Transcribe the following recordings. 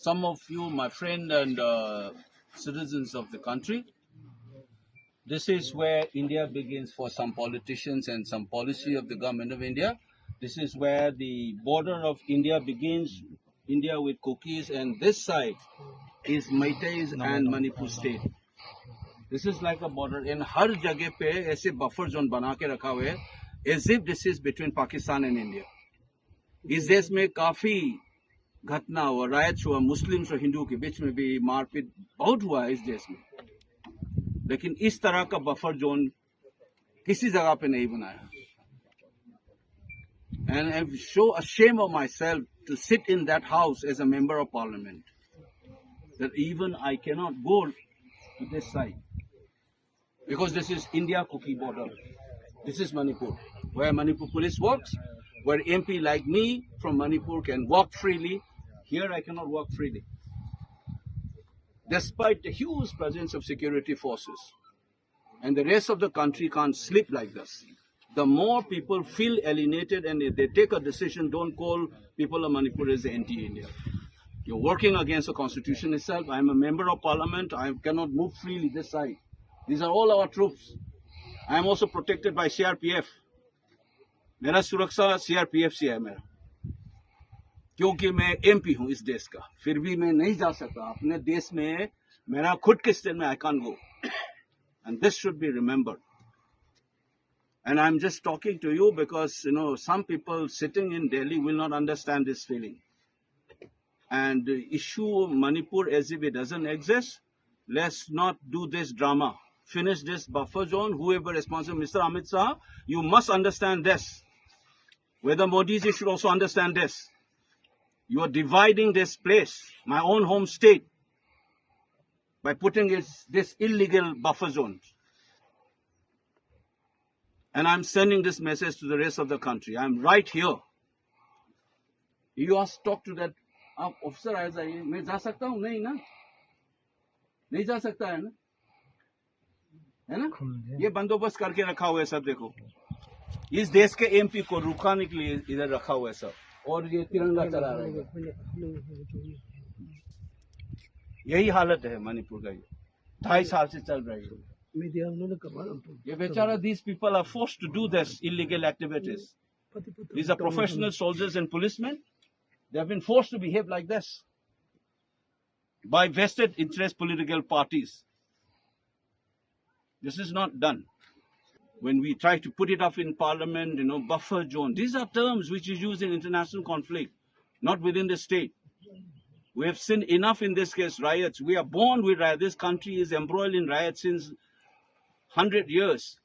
some of you, my friend and citizens of the country, this is where India begins for some politicians and some policy of the government of India. This is where the border of India begins, India with Kukis, and this side is Meiteis and Manipur state. This is like a border. In हर जगह पे ऐसे buffer zone बना के रखा हुआ है, as if this is between Pakistan and India. इस देश में काफी घटना हुआ, राइट्स हुआ, मुस्लिम्स और हिंदू के बीच में भी मारपीट बहुत हुआ है इस देश में, लेकिन इस तरह का बफर जोन किसी जगह पे नहीं बनाया. And I'm so ashamed of myself to sit in that house as a member of parliament, that even I cannot go to this side, because this is India-Kuki border. This is Manipur, where Manipur police works, where MP like me from Manipur can walk freely. Here I cannot walk freely, despite the huge presence of security forces. And the rest of the country can't sleep like this. The more people feel alienated and if they take a decision, don't call people of Manipur as anti-India. You're working against the constitution itself. I'm a member of parliament. I cannot move freely this side. These are all our troops. I am also protected by CRPF. मेरा सुरक्षा CRPF से है मेरा, क्योंकि मैं MP हूँ इस देश का. फिर भी मैं नहीं जा सकता अपने देश में, मेरा खुद के स्टेट में I can't go. And this should be remembered. And I'm just talking to you because, you know, some people sitting in Delhi will not understand this feeling. And the issue of Manipur as if it doesn't exist. Let's not do this drama. Finish this buffer zone. Whoever responsible, Mr. Amit Shah, you must understand this. Whether Modi ji should also understand this. You are dividing this place, my own home state, by putting this illegal buffer zones. And I'm sending this message to the rest of the country. I'm right here. You ask, talk to that officer. I say, मैं जा सकता हूँ? नहीं ना, नहीं जा सकता है ना, है ना? ये बंदोबस्त करके रखा हुआ है सब. देखो, इस देश के MP को रुकाने के लिए इधर रखा हुआ है सब, और ये तिरंगा चला रहा है. यही हालत है मणिपुर का. 2.5 साल से चल रही है ये बेचारा. These people are forced to do this illegal activities. These are professional soldiers and policemen. They have been forced to behave like this by vested interest political parties. This is not done. When we try to put it up in parliament, you know, buffer zone, these are terms which is used in international conflict, not within the state. We have seen enough in this case, riots. We are born with riots. This country is embroiled in riots since 100 years.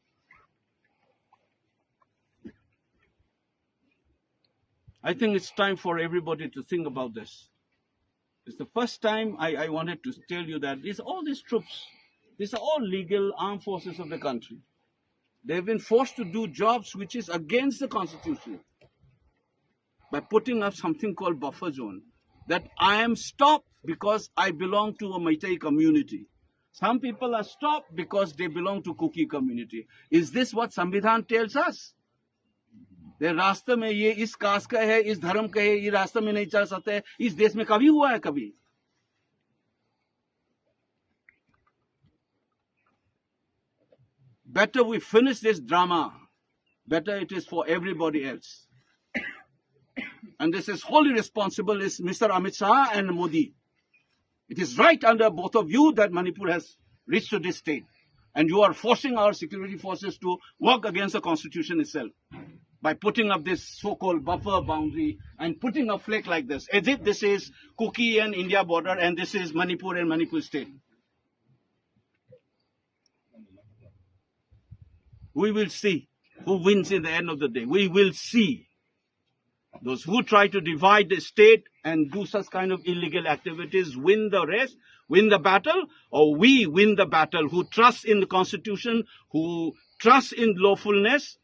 I think it's time for everybody to think about this. It's the first time I wanted to tell you that all these troops, these are all legal armed forces of the country. They've been forced to do jobs which is against the constitution by putting up something called buffer zone. That I am stopped because I belong to a Meitei community. Some people are stopped because they belong to Kuki community. Is this what Samvidhan tells us? The रास्ते में ये इस cast का है, इस धर्म का है, ये रास्ते में नहीं चल सकते है. इस देश में कभी हुआ है कभी? Better we finish this drama. Better it is for everybody else. And this is wholly responsible is Mr. Amit Shah and Modi. It is right under both of you that Manipur has reached to this state. And you are forcing our security forces to work against the constitution itself by putting up this so-called buffer boundary and putting a flag like this, as if this is Kuki and India border and this is Manipur and Manipur state. We will see who wins in the end of the day. We will see. Those who try to divide the state and do such kind of illegal activities win the race, win the battle, or we win the battle who trust in the constitution, who trust in lawfulness,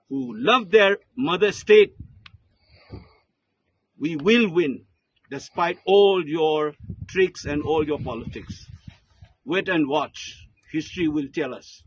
who love their mother state. We will win despite all your tricks and all your politics. Wait and watch. History will tell us.